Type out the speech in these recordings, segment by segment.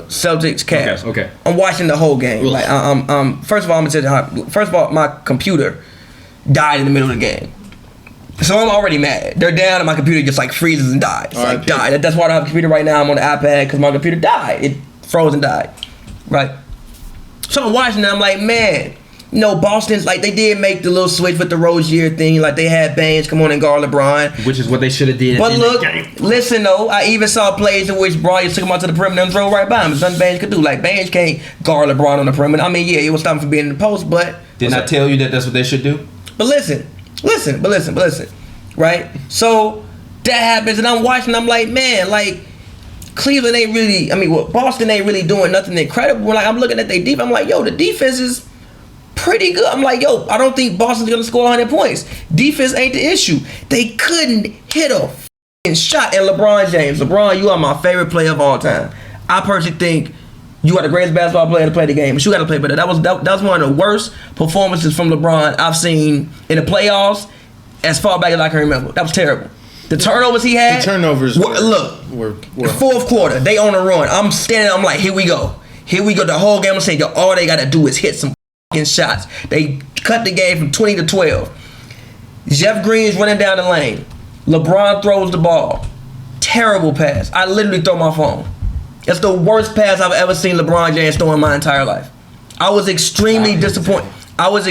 Celtics, Cavs. Okay. I'm watching the whole game. Like, first of all, I'm gonna tell you how. First of all, my computer died in the middle of the game, so I'm already mad. They're down, and my computer just like freezes and dies. It's like died. That's why I don't have a computer right now. I'm on the iPad because my computer died. It froze and died. Right. So I'm watching, and I'm like, man. Boston's like, they did make the little switch with the Rozier thing. Like, they had Baines come on and guard LeBron, which is what they should have did. But look, listen though, I even saw plays in which Bron just took him out to the perimeter and throw right by him. There's nothing Baines could do. Like, Baines can't guard LeBron on the perimeter. I mean, yeah, it was stopping from being in the post, but didn't I tell you that that's what they should do? But listen, right? So that happens, and I'm watching. I'm like, man, like Cleveland ain't really. I mean, Boston ain't really doing nothing incredible. Like, I'm looking at their defense. I'm like, yo, the defense is pretty good. I'm like, yo, I don't think Boston's gonna score 100 points. Defense ain't the issue. They couldn't hit a f***ing shot at LeBron James. LeBron, you are my favorite player of all time. I personally think you are the greatest basketball player to play the game, but you got to play better. That was one of the worst performances from LeBron I've seen in the playoffs as far back as I can remember. That was terrible. The turnovers he had. The turnovers were fourth quarter. They on a run. I'm standing. I'm like, here we go. The whole game. I'm saying, yo, all they got to do is hit some shots. They cut the game from 20 to 12. Jeff Green's running down the lane. LeBron throws the ball. Terrible pass. I literally throw my phone. It's the worst pass I've ever seen LeBron James throw in my entire life. I was extremely disappointed. With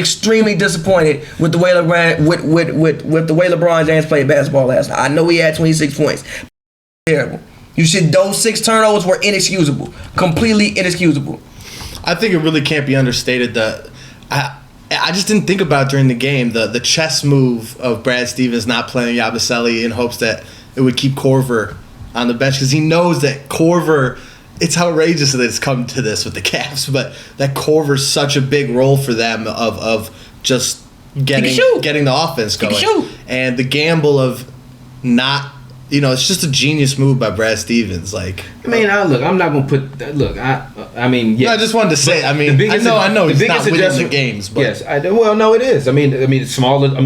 the way LeBron James played basketball last night. I know he had 26 points. Terrible. Those 6 turnovers were inexcusable. Completely inexcusable. I think it really can't be understated that I just didn't think about during the game the chess move of Brad Stevens not playing Yabusele in hopes that it would keep Korver on the bench, because he knows that Korver, it's outrageous that it's come to this with the Cavs, but that Korver's such a big role for them of just getting the offense going. And the gamble of not, it's just a genius move by Brad Stevens. Like, I mean, I'm not gonna put. Look, I mean, yeah. No, I just wanted to say. I mean, I know, he's not winning the games, but yes, well, no, it is. I mean,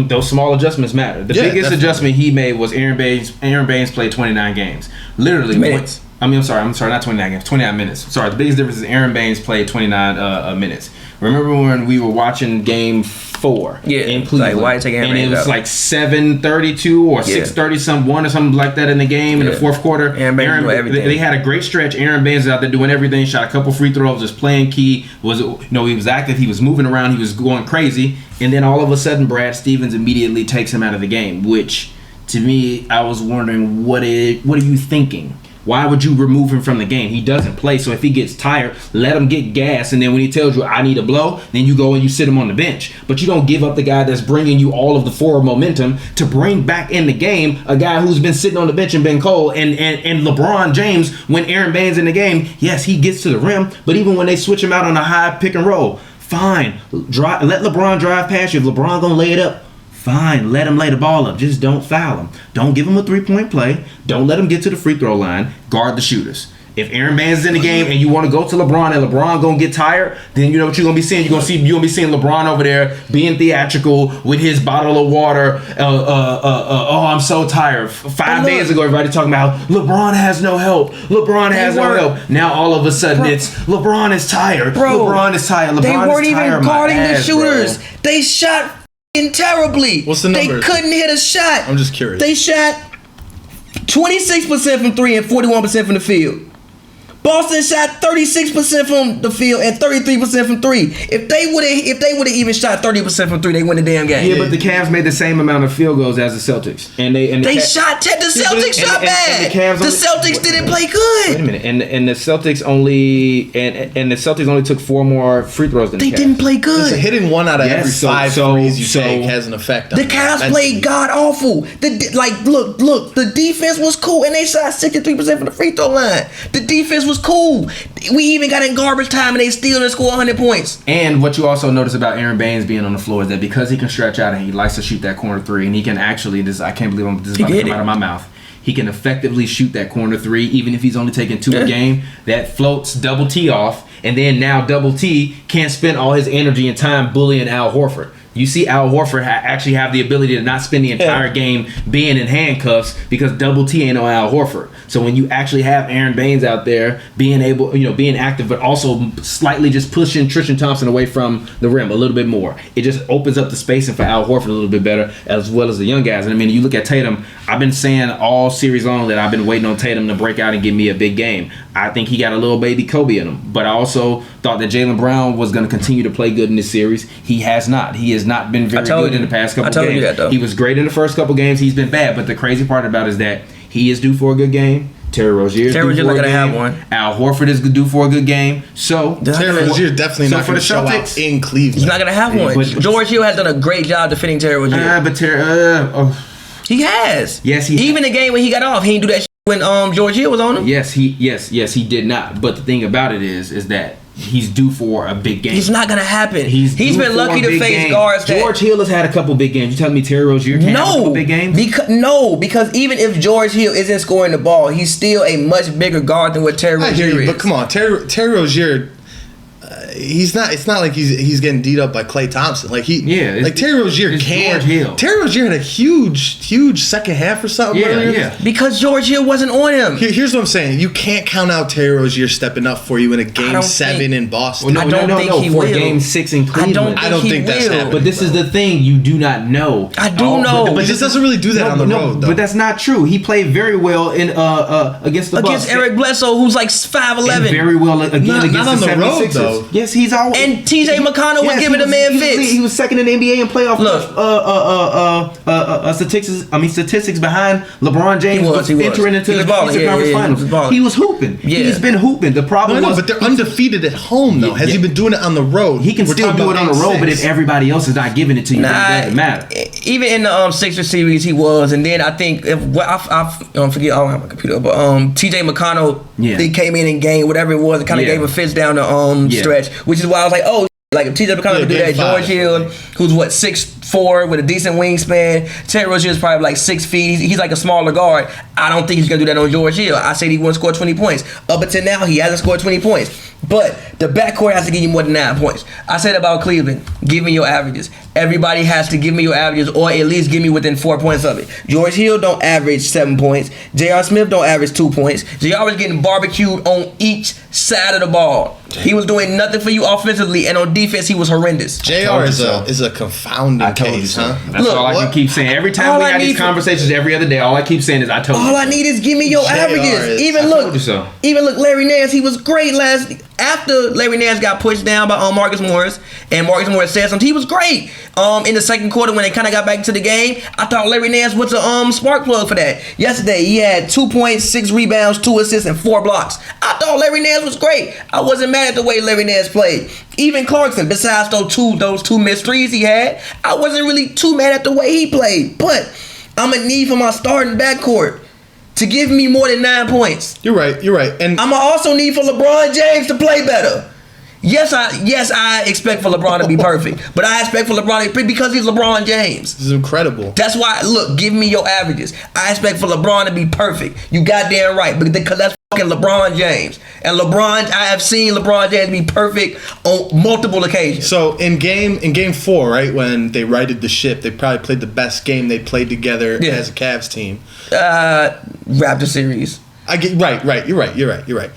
those small adjustments matter. The biggest adjustment he made was Aaron Baines. Aaron Baines played 29 games, literally minutes. I'm sorry, not 29 games, 29 minutes. Sorry, the biggest difference is Aaron Baines played 29 minutes. Remember when we were watching Game 4 in Cleveland? Like, why take Aaron Baines and it was out? like 7:32 or 6:30 or something like that in the game in the fourth quarter. Aaron Baines doing everything. They had a great stretch. Aaron Baines is out there doing everything. Shot a couple free throws, just playing key. He was active. He was moving around. He was going crazy. And then all of a sudden, Brad Stevens immediately takes him out of the game. Which, to me, I was wondering, what are you thinking? Why would you remove him from the game? He doesn't play, so if he gets tired, let him get gas, and then when he tells you, I need a blow, then you go and you sit him on the bench. But you don't give up the guy that's bringing you all of the forward momentum to bring back in the game a guy who's been sitting on the bench and been cold. And LeBron James, when Aaron Baines in the game, yes, he gets to the rim, but even when they switch him out on a high pick and roll, fine. Let LeBron drive past you. If LeBron gonna lay it up, fine, let him lay the ball up. Just don't foul him. Don't give him a 3-point play. Don't let him get to the free throw line. Guard the shooters. If Aaron Baines is in the game and you want to go to LeBron and LeBron gonna get tired, then you know what you're gonna be seeing. You're gonna be seeing LeBron over there being theatrical with his bottle of water. Oh, I'm so tired. 5 days ago, everybody talking about LeBron has no help. LeBron has no help. Now all of a sudden it's LeBron is tired. LeBron is tired. LeBron they weren't is tired. even guarding the shooters. Bro. They shot terribly. What's the number? They couldn't hit a shot. I'm just curious. They shot 26% from 3 and 41% from the field. Boston shot 36% from the field and 33% from 3. If they would have even shot 30% from 3, they win the damn game. Yeah, but the Cavs made the same amount of field goals as the Celtics, and the Celtics shot bad. The Celtics didn't play good. Wait a minute, and the Celtics only took 4 more free throws than they the Cavs. didn't play good. Listen, hitting 1 out of every 5 threes you take has an effect on the Cavs played god awful. Look, the defense was cool, and they shot 63% from the free throw line. The defense was cool. We even got in garbage time and they still didn't score 100 points. And what you also notice about Aaron Baines being on the floor is that because he can stretch out and he likes to shoot that corner 3, and he can actually, I can't believe this is about to come out of my mouth. He can effectively shoot that corner 3, even if he's only taking 2 a game. That floats double T off, and then now double T can't spend all his energy and time bullying Al Horford. you see Al Horford actually have the ability to not spend the entire game being in handcuffs because Double T ain't on Al Horford. So when you actually have Aaron Baines out there being able, being active, but also slightly just pushing Tristan Thompson away from the rim a little bit more, it just opens up the spacing for Al Horford a little bit better, as well as the young guys. And I mean, you look at Tatum. I've been saying all series long that I've been waiting on Tatum to break out and give me a big game. I think he got a little baby Kobe in him, but I also thought that Jaylen Brown was going to continue to play good in this series. He has not. He has not been very good in the past couple games. You that, though. He was great in the first couple games. He's been bad, but the crazy part about it is that he is due for a good game. Terry Rozier is due for a good game. Have one. Al Horford is due for a good game. So Terry Rozier definitely not going to show out in Cleveland. He's not going to have one. But George Hill has done a great job defending Terry Rozier. He has. Yes, he even the game when he got off, he didn't do that shit when George Hill was on him. Yes, he did not. But the thing about it is that he's due for a big game. He's not gonna happen. He's been lucky to face guards. George Hill has had a couple big games. You telling me Terry Rozier can't have a couple big games? Because even if George Hill isn't scoring the ball, he's still a much bigger guard than what Terry Rozier is. But come on, Terry Rozier. He's not. It's not like he's getting beat up by Klay Thompson. Terry Rozier can't. Terry Rozier had a huge second half or something. Yeah. Because George Hill wasn't on him. Here's what I'm saying. You can't count out Terry Rozier stepping up for you in a game 7 in Boston. Well, I don't think he will. For game 6 in Cleveland. I don't think that's happening. But this is the thing. You do not know. I do know. But he just doesn't really do that on the road, though. But that's not true. He played very well in against the Bucks. Against Eric Bledsoe, who's like 5'11". And very well again against the 76ers. Though. Yes, he's always. And TJ McConnell was giving the man fits. He was second in the NBA in playoff statistics behind LeBron James entering into the Eastern Conference Finals. He was hooping. Yeah. He's been hooping. The problem was, but they're undefeated at home though. Has he been doing it on the road? He can still do it on the road, but if everybody else is not giving it to you, then it doesn't matter. Even in the Sixers series, he was, and then I think I forget. I don't have my computer, but TJ McConnell, they came in and gained whatever it was, and kind of gave a fits down the stretch, which is why I was like, oh. Like if TJ McConnell could do that, George Hill, who's 6'4" with a decent wingspan, Terry Rozier is probably like 6 feet. He's like a smaller guard. I don't think he's gonna do that on George Hill. I said he won't score 20 points. Up until now, he hasn't scored 20 points. But the backcourt has to give you more than 9 points. I said about Cleveland, give me your averages. Everybody has to give me your averages, or at least give me within 4 points of it. George Hill don't average 7 points. J.R. Smith don't average 2 points. J.R. was getting barbecued on each side of the ball. He was doing nothing for you offensively, and on defense, he was horrendous. J.R. is a confounding case, huh? That's all I can keep saying. Every time we got these conversations every other day, all I keep saying is I told you. All I need is give me your averages. Even look, Larry Nance, he was great after Larry Nance got pushed down by Marcus Morris, and Marcus Morris said something. He was great. In the second quarter when they kind of got back into the game, I thought Larry Nance was a spark plug for that. Yesterday, he had 2 points, 6 rebounds, 2 assists, and 4 blocks. I thought Larry Nance was great. I wasn't mad at the way Larry Nance played. Even Clarkson, besides those two missed threes he had, I wasn't really too mad at the way he played. But I'm going to need for my starting backcourt to give me more than 9 points. You're right. And I'm going to also need for LeBron James to play better. Yes, I expect for LeBron to be perfect, but I expect for LeBron to be because he's LeBron James. This is incredible. That's why, look, give me your averages. I expect for LeBron to be perfect. You goddamn right, because that's fucking LeBron James. And I have seen LeBron James be perfect on multiple occasions. So in game 4, right, when they righted the ship, they probably played the best game they played together as a Cavs team. Raptor series. I get right. You're right.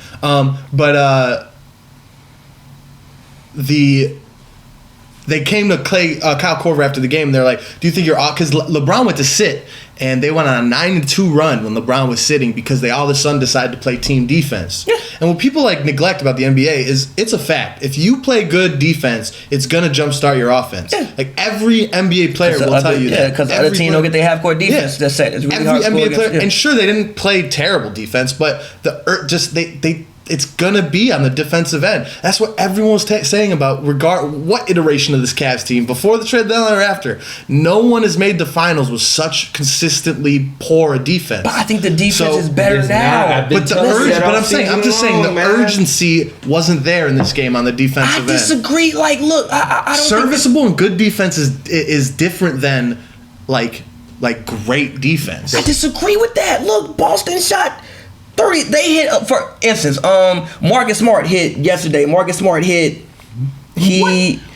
They came to Kyle Korver after the game, and they're like, do you think you're off? Because LeBron went to sit, and they went on a 9-2 run when LeBron was sitting because they all of a sudden decided to play team defense. Yeah. And what people neglect about the NBA is it's a fact. If you play good defense, it's going to jumpstart your offense. Yeah. Like every NBA player will tell you that. Yeah, because the other team don't get their half-court defense. That's set. It's really hard to score against. And sure, they didn't play terrible defense, but it's gonna be on the defensive end. That's what everyone was saying about what iteration of this Cavs team, before the trade deadline or after. No one has made the finals with such consistently poor a defense. But I think the defense is better now. I'm just saying the urgency wasn't there in this game on the defensive end. I disagree. Like, look, I don't serviceable and good defense is different than like great defense. I disagree with that. Look, Boston shot 30. They hit, for instance, Marcus Smart hit yesterday. Marcus Smart hit.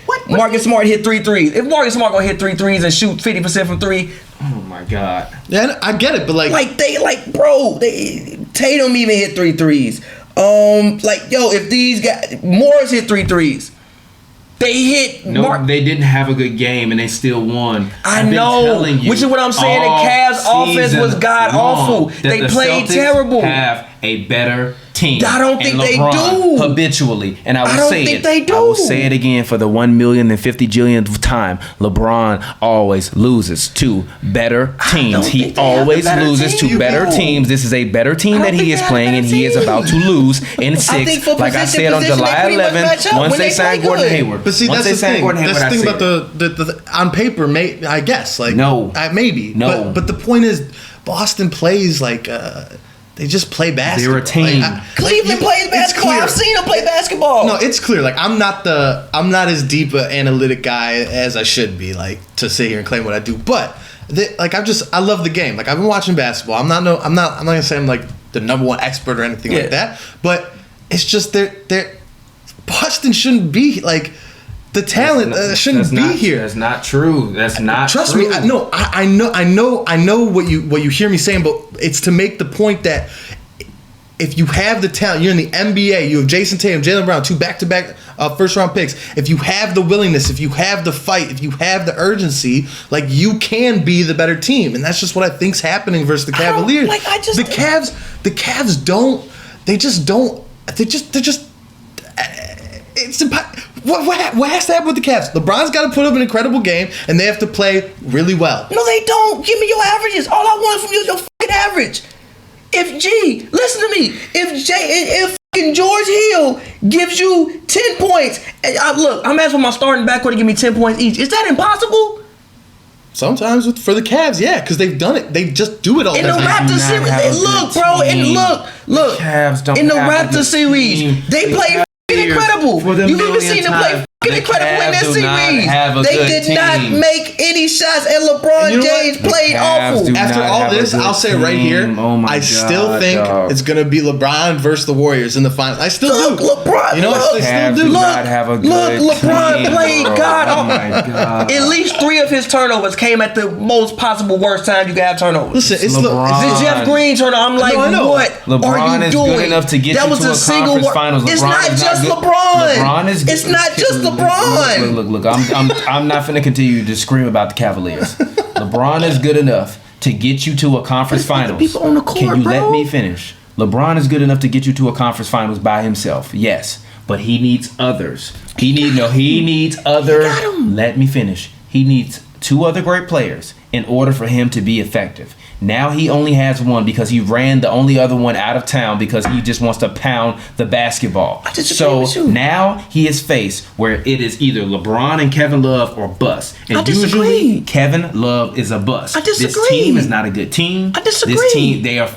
What? Marcus Smart hit 3 threes. If Marcus Smart gonna hit 3 threes and shoot 50% from 3, Oh my God. Yeah, I get it, but Tatum even hit 3 threes. If these guys, Morris hit 3 threes. They hit. They didn't have a good game and they still won. I know, which is what I'm saying. The Cavs offense was god awful. They played terrible. Have a better team. I don't think they LeBron do habitually, and I will say it. They do. I will say it again for the 1,050,000,000th time. LeBron always loses to better teams. He always loses to better teams. This is a better team that he is playing, and he is about to lose in 6. Like I said on July 11th, once they signed Gordon Hayward. But see, that's the thing. That's the thing about the on paper, I guess. Maybe. No. But the point is, Boston plays like. They just play basketball. They're a team. Cleveland plays basketball. I've seen them play basketball. No, it's clear. I'm not as deep an analytic guy as I should be, to sit here and claim what I do. But I love the game. I've been watching basketball. I'm not gonna say I'm the number one expert or anything like that. But it's just Boston shouldn't be the talent shouldn't be here. That's not true. That's not Trust true. me. I know what you hear me saying, but it's to make the point that if you have the talent, you're in the NBA, you have Jason Tatum, Jaylen Brown, 2 back-to-back first-round picks. If you have the willingness, if you have the fight, if you have the urgency, you can be the better team, and that's just what I think's happening versus the Cavaliers. The Cavs don't. They just don't. They're just. It's impossible. What has to happen with the Cavs? LeBron's got to put up an incredible game, and they have to play really well. No, they don't. Give me your averages. All I want from you is your fucking average. Listen to me. If fucking George Hill gives you 10 points, and I'm asking my starting backcourt to give me 10 points each. Is that impossible? Sometimes for the Cavs, yeah, because they've done it. They just do it all the time. In the Raptor series, look. Cavs don't in the have Raptor series, they play incredible. You've even seen them play incredible in that series. They did not make any shots, and LeBron James played awful. After all this, I'll say right here, I still think it's gonna be LeBron versus the Warriors in the finals. I still do. LeBron, I still do. LeBron played god awful. At least 3 of his turnovers came at the most possible worst time you could have turnovers. Listen, it's LeBron. Is it Jeff Green turnover? I'm like, what LeBron are you is doing? good enough to get that you was to a single finals. It's not just LeBron. LeBron is good. It's not just LeBron. Look. I'm not finna continue to scream about the Cavaliers. LeBron is good enough to get you to a conference finals. People on the court, Can you let me finish? LeBron is good enough to get you to a conference finals by himself. Yes, but he needs others. He needs other. Let me finish. He needs 2 other great players in order for him to be effective. Now he only has 1 because he ran the only other one out of town because he just wants to pound the basketball. So now he is faced where it is either LeBron and Kevin Love or bust. And usually Kevin Love is a bust. This team is not a good team. This team, they are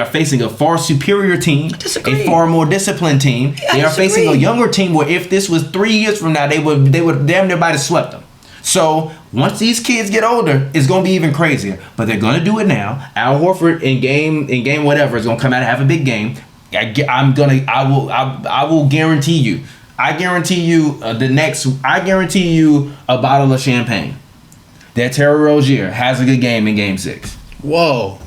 facing a far superior team, a far more disciplined team. They are facing a younger team where if this was 3 years from now, they would damn near have swept them. So once these kids get older, it's gonna be even crazier. But they're gonna do it now. Al Horford in game whatever is gonna come out and have a big game. I will guarantee you. I guarantee you a bottle of champagne that Terry Rozier has a good game in Game 6. Whoa.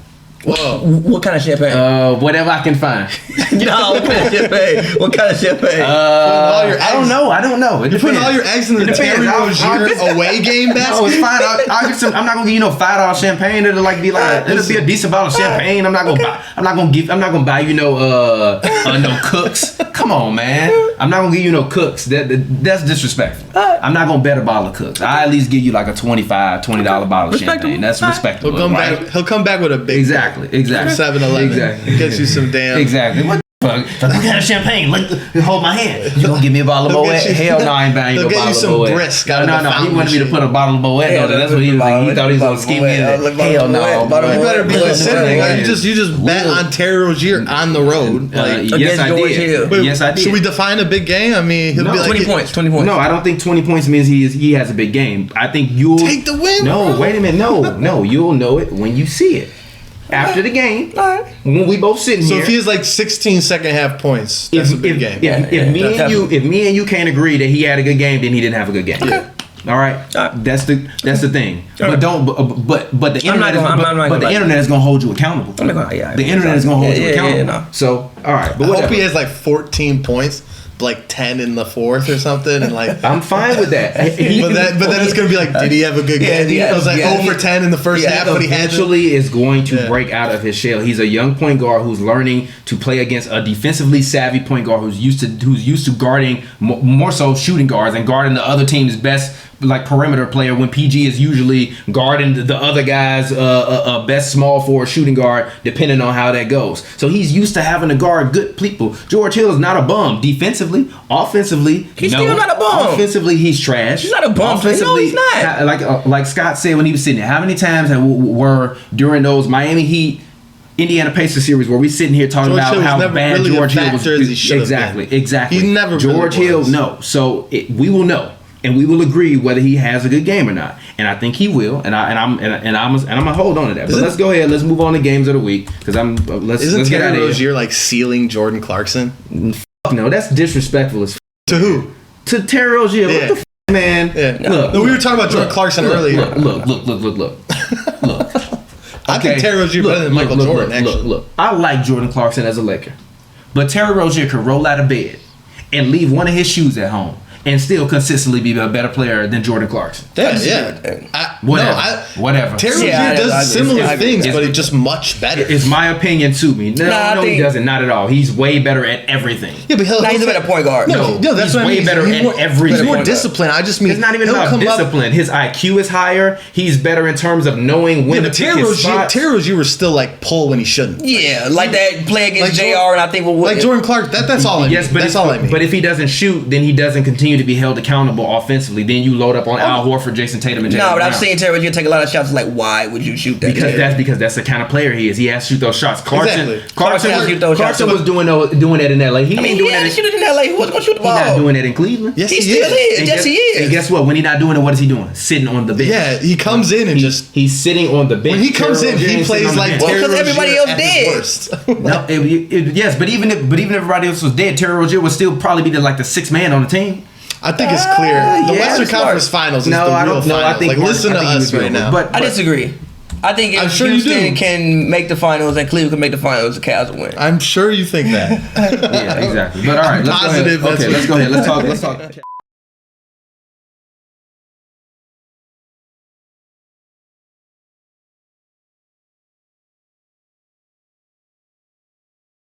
What kind of champagne? Whatever I can find. No, what kind of champagne? What kind of champagne? I don't know. You're putting all your eggs in the Terry Rozier away game basket? No, it's fine. I'll get some. I'm not gonna give you no $5 champagne. It'll be a decent bottle of champagne. I'm not gonna buy you no Cooks. Come on, man. I'm not gonna give you no Cooks. That's disrespectful. I'm not gonna bet a bottle of Cooks. I at least give you like a $20 bottle of champagne. That's respectable. He'll come back with a big. Exactly. 7-Eleven. Exactly. Get you some damn. Exactly. What the fuck? What kind of champagne? Hold my hand. You gonna give me a bottle of Moet? Hell no, I ain't buying you a bottle of Moet. Get you some brisk. No. He wanted me to put a bottle of Moet on it. That's what he was like. He thought he was gonna scheme me in it. Hell no. You better be considering. You just bet on Terry Rozier on the road. Yes, I did. Yes, I did. Should we define a big game? I mean, he'll be like 20 points. No, I don't think 20 points means he has a big game. I think you'll take the win. No, wait a minute. No, you'll know it when you see it. after the game, All right. when we both sitting So here. if he has like 16 second half points, that's a big game. If me and you can't agree that he had a good game, then he didn't have a good game. Okay. All right, that's the thing. But don't. But the internet the internet is gonna hold you accountable. I'm not gonna, yeah, The internet is gonna hold you accountable. no. So all right, but I whatever. hope he has like 14 points, like 10 in the fourth or something, and like. I'm fine with that. But then it's gonna be like, did he have a good game? Yeah, It was like over 10 in the first half, but he had eventually is going to break out of his shell. He's a young point guard who's learning to play against a defensively savvy point guard who's used to guarding more so shooting guards and guarding the other team's best like perimeter player when PG is usually guarding the other guy's best small forward shooting guard, depending on how that goes. So he's used to having to guard good people. George Hill is not a bum defensively. Offensively, He's still not a bum. Offensively, he's trash. He's not a bum. No, he's not. Like Scott said when he was sitting there, how many times were during those Miami Heat Indiana Pacers series where we sitting here talking about how bad George Hill was? Exactly. He never George Hill, no. So we will know. And we will agree whether he has a good game or not, and I think he will. And I'm gonna hold on to that. But let's go ahead. Let's move on to games of the week because let's get out of here. Rozier like sealing Jordan Clarkson? No, that's disrespectful as To who? to Terry Rozier. Yeah. What the man? Yeah. Look, we were talking about Jordan Clarkson earlier. Look. I think Terry Rozier better than Michael Jordan. Actually, Look. I like Jordan Clarkson as a Laker, but Terry Rozier could roll out of bed and leave one of his shoes at home and still consistently be a better player than Jordan Clarkson. Whatever. Terry Rozier does similar things, but he's just much better. It's my opinion to me. No, he doesn't. Not at all. He's way better at everything. Yeah, but he's a better point guard. No, that's he's what I mean. Way better at everything. He's more disciplined. I just mean it's not even about discipline. His IQ is higher. He's better in terms of knowing when to pick his spots. Terry Rozier was still like pull when he shouldn't. Yeah, like that play against JR, and I think like Jordan Clark. That's all I mean. Yes, but that's all I mean. But if he doesn't shoot, then he doesn't continue to be held accountable offensively. Then you load up on Al Horford, Jason Tatum, and Jaylen No, but Brown. I've seen Terry Rozier take a lot of shots. Like, why would you shoot that? Because that's the kind of player he is. He has to shoot those shots. Clarkson was doing that in LA. He had to shoot it in LA. Who was going to shoot the ball? He's not doing it in Cleveland. Yes, he still is. Yes, he is. And guess what? When he's not doing it, what is he doing? Sitting on the bench. Yeah, he comes in and he's sitting on the bench. When he comes in, he plays like Terry Rozier everybody else did. No, yes, but even if everybody else was dead, Terry Rozier would still probably be like the sixth man on the team. I think it's clear. The Western Conference Finals is the real finals. I think listen to us right now. But I disagree. I think if Houston can make the finals and Cleveland can make the finals, the Cavs will win. I'm sure you think that. Yeah, exactly. But all right, let's go ahead. Let's go ahead. Let's talk.